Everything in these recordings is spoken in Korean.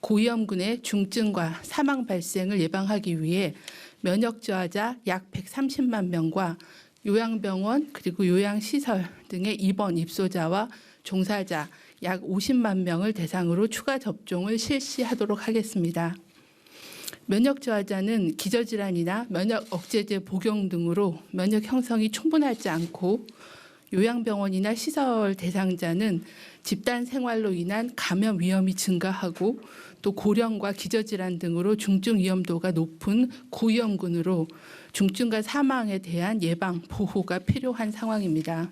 고위험군의 중증과 사망 발생을 예방하기 위해 면역 저하자 약 130만 명과 요양병원 그리고 요양시설 등의 입원 입소자와 종사자 약 50만 명을 대상으로 추가 접종을 실시하도록 하겠습니다. 면역 저하자는 기저질환이나 면역 억제제 복용 등으로 면역 형성이 충분하지 않고 요양병원이나 시설 대상자는 집단 생활로 인한 감염 위험이 증가하고 또 고령과 기저질환 등으로 중증 위험도가 높은 고위험군으로 중증과 사망에 대한 예방, 보호가 필요한 상황입니다.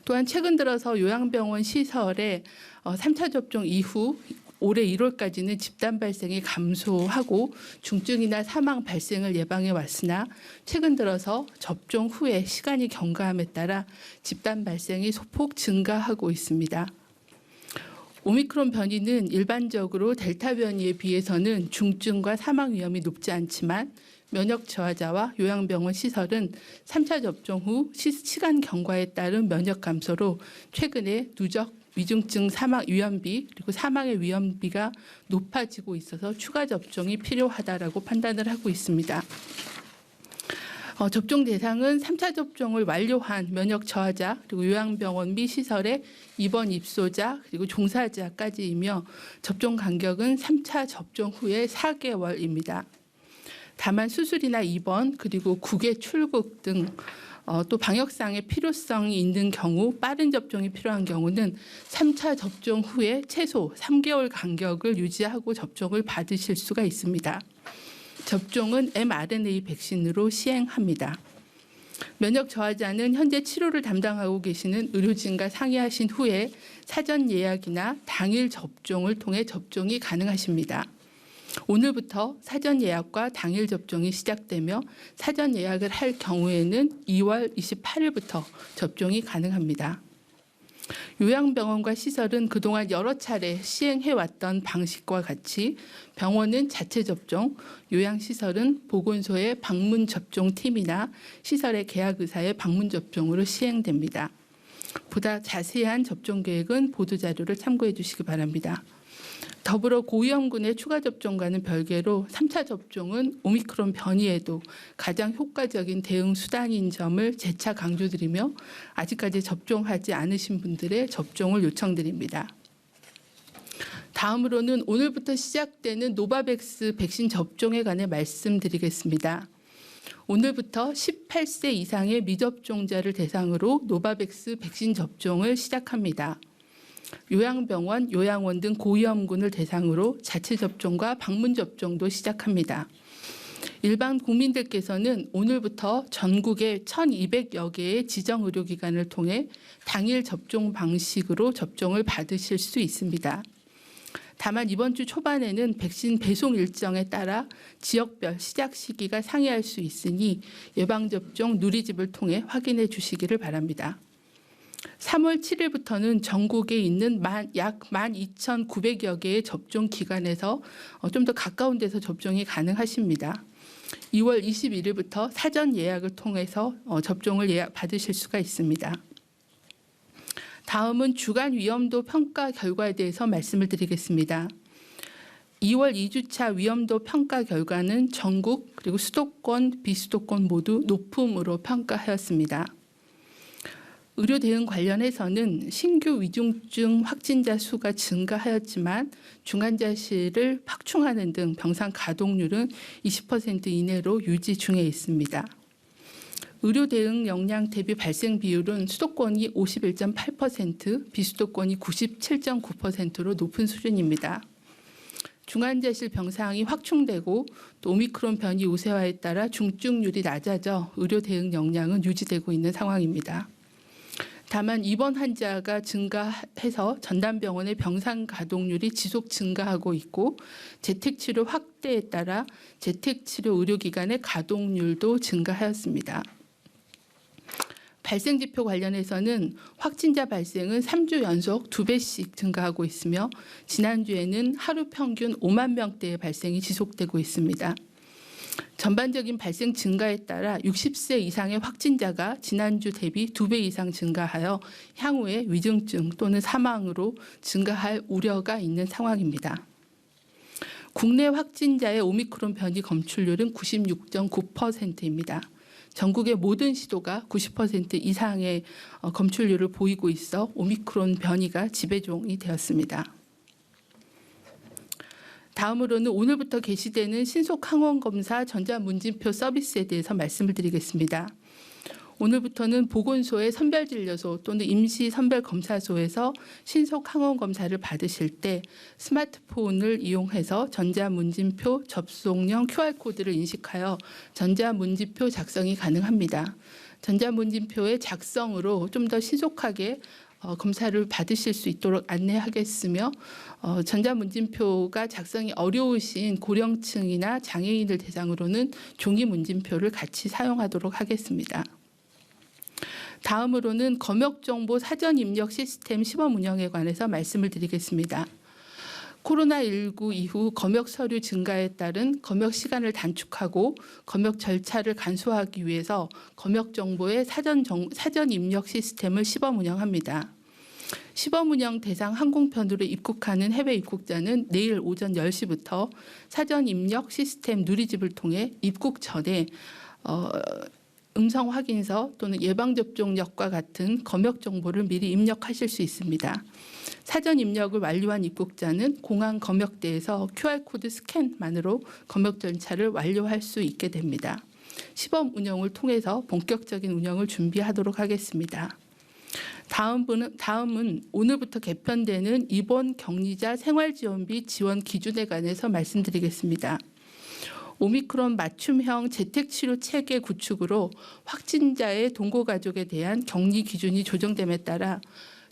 또한 최근 들어서 요양병원 시설에 3차 접종 이후 올해 1월까지는 집단 발생이 감소하고 중증이나 사망 발생을 예방해 왔으나 최근 들어서 접종 후에 시간이 경과함에 따라 집단 발생이 소폭 증가하고 있습니다. 오미크론 변이는 일반적으로 델타 변이에 비해서는 중증과 사망 위험이 높지 않지만 면역 저하자와 요양병원 시설은 3차 접종 후 시간 경과에 따른 면역 감소로 최근에 누적 위중증 사망 위험비 그리고 사망의 위험비가 높아지고 있어서 추가 접종이 필요하다라고 판단을 하고 있습니다. 접종 대상은 3차 접종을 완료한 면역 저하자 그리고 요양병원 및 시설의 입원 입소자 그리고 종사자까지이며 접종 간격은 3차 접종 후에 4개월입니다. 다만 수술이나 입원 그리고 국외 출국 등 또 방역상의 필요성이 있는 경우 빠른 접종이 필요한 경우는 3차 접종 후에 최소 3개월 간격을 유지하고 접종을 받으실 수가 있습니다. 접종은 mRNA 백신으로 시행합니다. 면역 저하자는 현재 치료를 담당하고 계시는 의료진과 상의하신 후에 사전 예약이나 당일 접종을 통해 접종이 가능하십니다. 오늘부터 사전 예약과 당일 접종이 시작되며 사전 예약을 할 경우에는 2월 28일부터 접종이 가능합니다. 요양병원과 시설은 그동안 여러 차례 시행해왔던 방식과 같이 병원은 자체 접종, 요양시설은 보건소의 방문 접종팀이나 시설의 계약의사의 방문 접종으로 시행됩니다. 보다 자세한 접종 계획은 보도자료를 참고해 주시기 바랍니다. 더불어 고위험군의 추가 접종과는 별개로 3차 접종은 오미크론 변이에도 가장 효과적인 대응 수단인 점을 재차 강조드리며 아직까지 접종하지 않으신 분들의 접종을 요청드립니다. 다음으로는 오늘부터 시작되는 노바백스 백신 접종에 관해 말씀드리겠습니다. 오늘부터 18세 이상의 미접종자를 대상으로 노바백스 백신 접종을 시작합니다. 요양병원, 요양원 등 고위험군을 대상으로 자체 접종과 방문 접종도 시작합니다. 일반 국민들께서는 오늘부터 전국의 1,200여 개의 지정 의료기관을 통해 당일 접종 방식으로 접종을 받으실 수 있습니다. 다만 이번 주 초반에는 백신 배송 일정에 따라 지역별 시작 시기가 상이할 수 있으니 예방접종 누리집을 통해 확인해 주시기를 바랍니다. 3월 7일부터는 전국에 있는 약 12,900여 개의 접종 기관에서 좀 더 가까운 데서 접종이 가능하십니다. 2월 21일부터 사전 예약을 통해서 접종을 받으실 수가 있습니다. 다음은 주간 위험도 평가 결과에 대해서 말씀을 드리겠습니다. 2월 2주차 위험도 평가 결과는 전국 그리고 수도권, 비수도권 모두 높음으로 평가하였습니다. 의료 대응 관련해서는 신규 위중증 확진자 수가 증가하였지만 중환자실을 확충하는 등 병상 가동률은 20% 이내로 유지 중에 있습니다. 의료 대응 역량 대비 발생 비율은 수도권이 51.8%, 비수도권이 97.9%로 높은 수준입니다. 중환자실 병상이 확충되고 또 오미크론 변이 우세화에 따라 중증률이 낮아져 의료 대응 역량은 유지되고 있는 상황입니다. 다만 입원 환자가 증가해서 전담병원의 병상 가동률이 지속 증가하고 있고 재택치료 확대에 따라 재택치료 의료기관의 가동률도 증가하였습니다. 발생 지표 관련해서는 확진자 발생은 3주 연속 2배씩 증가하고 있으며 지난주에는 하루 평균 5만 명대의 발생이 지속되고 있습니다. 전반적인 발생 증가에 따라 60세 이상의 확진자가 지난주 대비 2배 이상 증가하여 향후에 위중증 또는 사망으로 증가할 우려가 있는 상황입니다. 국내 확진자의 오미크론 변이 검출률은 96.9%입니다. 전국의 모든 시도가 90% 이상의 검출률을 보이고 있어 오미크론 변이가 지배종이 되었습니다. 다음으로는 오늘부터 개시되는 신속 항원검사 전자문진표 서비스에 대해서 말씀을 드리겠습니다. 오늘부터는 보건소의 선별진료소 또는 임시선별검사소에서 신속 항원검사를 받으실 때 스마트폰을 이용해서 전자문진표 접속용 QR코드를 인식하여 전자문진표 작성이 가능합니다. 전자문진표의 작성으로 좀 더 신속하게 검사를 받으실 수 있도록 안내하겠으며 전자문진표가 작성이 어려우신 고령층이나 장애인들 대상으로는 종이문진표를 같이 사용하도록 하겠습니다. 다음으로는 검역정보 사전 입력 시스템 시범 운영에 관해서 말씀을 드리겠습니다. 코로나19 이후 검역 서류 증가에 따른 검역 시간을 단축하고 검역 절차를 간소화하기 위해서 검역 정보의 사전 입력 시스템을 시범 운영합니다. 시범 운영 대상 항공편으로 입국하는 해외 입국자는 내일 오전 10시부터 사전 입력 시스템 누리집을 통해 입국 전에 음성 확인서 또는 예방접종력과 같은 검역 정보를 미리 입력하실 수 있습니다. 사전 입력을 완료한 입국자는 공항 검역대에서 QR코드 스캔만으로 검역 절차를 완료할 수 있게 됩니다. 시범 운영을 통해서 본격적인 운영을 준비하도록 하겠습니다. 다음은 오늘부터 개편되는 입원 격리자 생활지원비 지원 기준에 관해서 말씀드리겠습니다. 오미크론 맞춤형 재택치료 체계 구축으로 확진자의 동거가족에 대한 격리 기준이 조정됨에 따라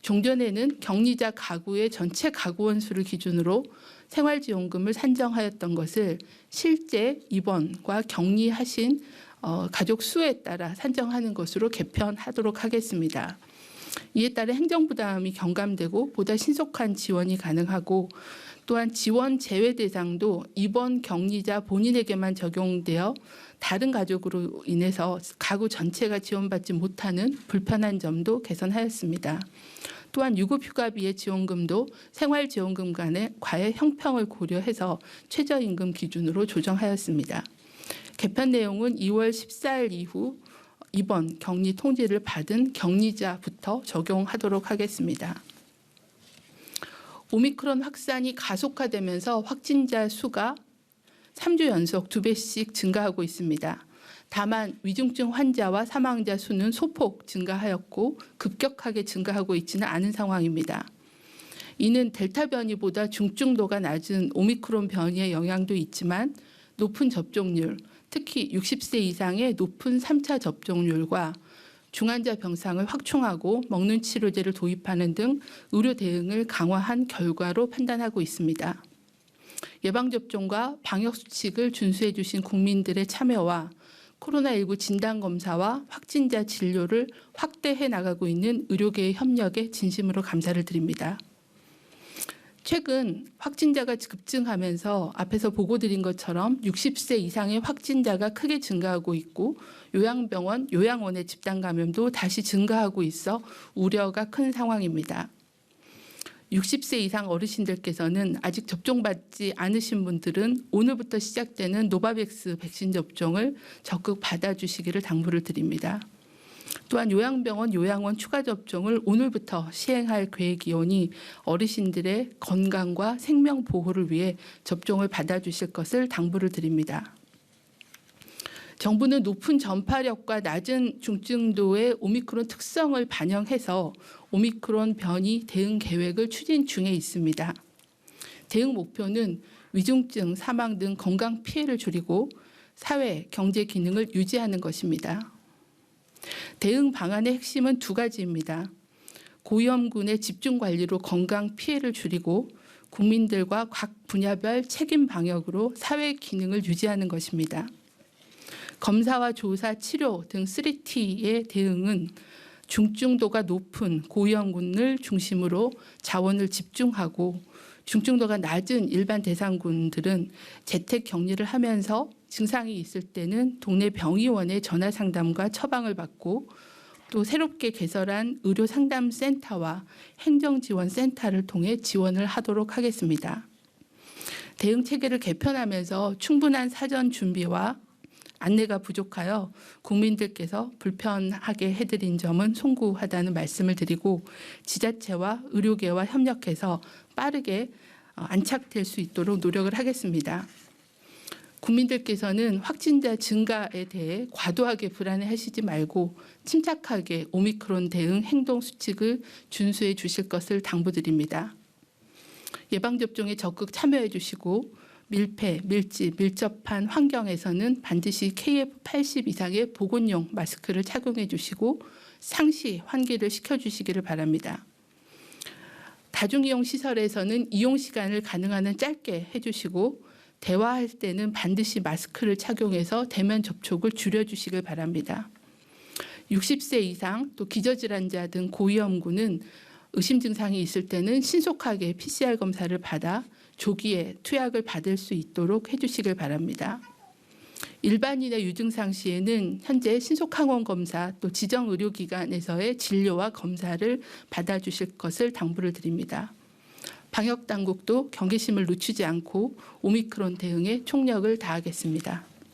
종전에는 격리자 가구의 전체 가구원 수를 기준으로 생활지원금을 산정하였던 것을 실제 입원과 격리하신 가족 수에 따라 산정하는 것으로 개편하도록 하겠습니다. 이에 따라 행정부담이 경감되고 보다 신속한 지원이 가능하고 또한 지원 제외 대상도 입원 격리자 본인에게만 적용되어 다른 가족으로 인해서 가구 전체가 지원받지 못하는 불편한 점도 개선하였습니다. 또한 유급휴가비의 지원금도 생활지원금 과의 형평을 고려해서 최저임금 기준으로 조정하였습니다. 개편 내용은 2월 14일 이후 입원 격리 통지를 받은 격리자부터 적용하도록 하겠습니다. 오미크론 확산이 가속화되면서 확진자 수가 3주 연속 2배씩 증가하고 있습니다. 다만 위중증 환자와 사망자 수는 소폭 증가하였고 급격하게 증가하고 있지는 않은 상황입니다. 이는 델타 변이보다 중증도가 낮은 오미크론 변이의 영향도 있지만 높은 접종률, 특히 60세 이상의 높은 3차 접종률과 중환자 병상을 확충하고 먹는 치료제를 도입하는 등 의료 대응을 강화한 결과로 판단하고 있습니다. 예방접종과 방역수칙을 준수해 주신 국민들의 참여와 코로나19 진단검사와 확진자 진료를 확대해 나가고 있는 의료계의 협력에 진심으로 감사를 드립니다. 최근 확진자가 급증하면서 앞에서 보고드린 것처럼 60세 이상의 확진자가 크게 증가하고 있고 요양병원, 요양원의 집단 감염도 다시 증가하고 있어 우려가 큰 상황입니다. 60세 이상 어르신들께서는 아직 접종받지 않으신 분들은 오늘부터 시작되는 노바백스 백신 접종을 적극 받아주시기를 당부를 드립니다. 또한 요양병원, 요양원 추가 접종을 오늘부터 시행할 계획이오니 어르신들의 건강과 생명 보호를 위해 접종을 받아주실 것을 당부를 드립니다. 정부는 높은 전파력과 낮은 중증도의 오미크론 특성을 반영해서 오미크론 변이 대응 계획을 추진 중에 있습니다. 대응 목표는 위중증, 사망 등 건강 피해를 줄이고 사회, 경제 기능을 유지하는 것입니다. 대응 방안의 핵심은 두 가지입니다. 고위험군의 집중 관리로 건강 피해를 줄이고 국민들과 각 분야별 책임 방역으로 사회 기능을 유지하는 것입니다. 검사와 조사, 치료 등 3T의 대응은 중증도가 높은 고위험군을 중심으로 자원을 집중하고 중증도가 낮은 일반 대상군들은 재택 격리를 하면서 증상이 있을 때는 동네 병의원의 전화 상담과 처방을 받고 또 새롭게 개설한 의료상담센터와 행정지원센터를 통해 지원을 하도록 하겠습니다. 대응 체계를 개편하면서 충분한 사전 준비와 안내가 부족하여 국민들께서 불편하게 해드린 점은 송구하다는 말씀을 드리고 지자체와 의료계와 협력해서 빠르게 안착될 수 있도록 노력을 하겠습니다. 국민들께서는 확진자 증가에 대해 과도하게 불안해하시지 말고 침착하게 오미크론 대응 행동 수칙을 준수해 주실 것을 당부드립니다. 예방접종에 적극 참여해 주시고 밀폐, 밀집, 밀접한 환경에서는 반드시 KF80 이상의 보건용 마스크를 착용해 주시고 상시 환기를 시켜주시기를 바랍니다. 다중이용 시설에서는 이용 시간을 가능한 한 짧게 해주시고 대화할 때는 반드시 마스크를 착용해서 대면 접촉을 줄여주시길 바랍니다. 60세 이상 또 기저질환자 등 고위험군은 의심 증상이 있을 때는 신속하게 PCR 검사를 받아 조기에 투약을 받을 수 있도록 해주시길 바랍니다. 일반인의 유증상 시에는 현재 신속항원 검사 또 지정 의료기관에서의 진료와 검사를 받아주실 것을 당부를 드립니다. 방역당국도 경계심을 늦추지 않고 오미크론 대응에 총력을 다하겠습니다.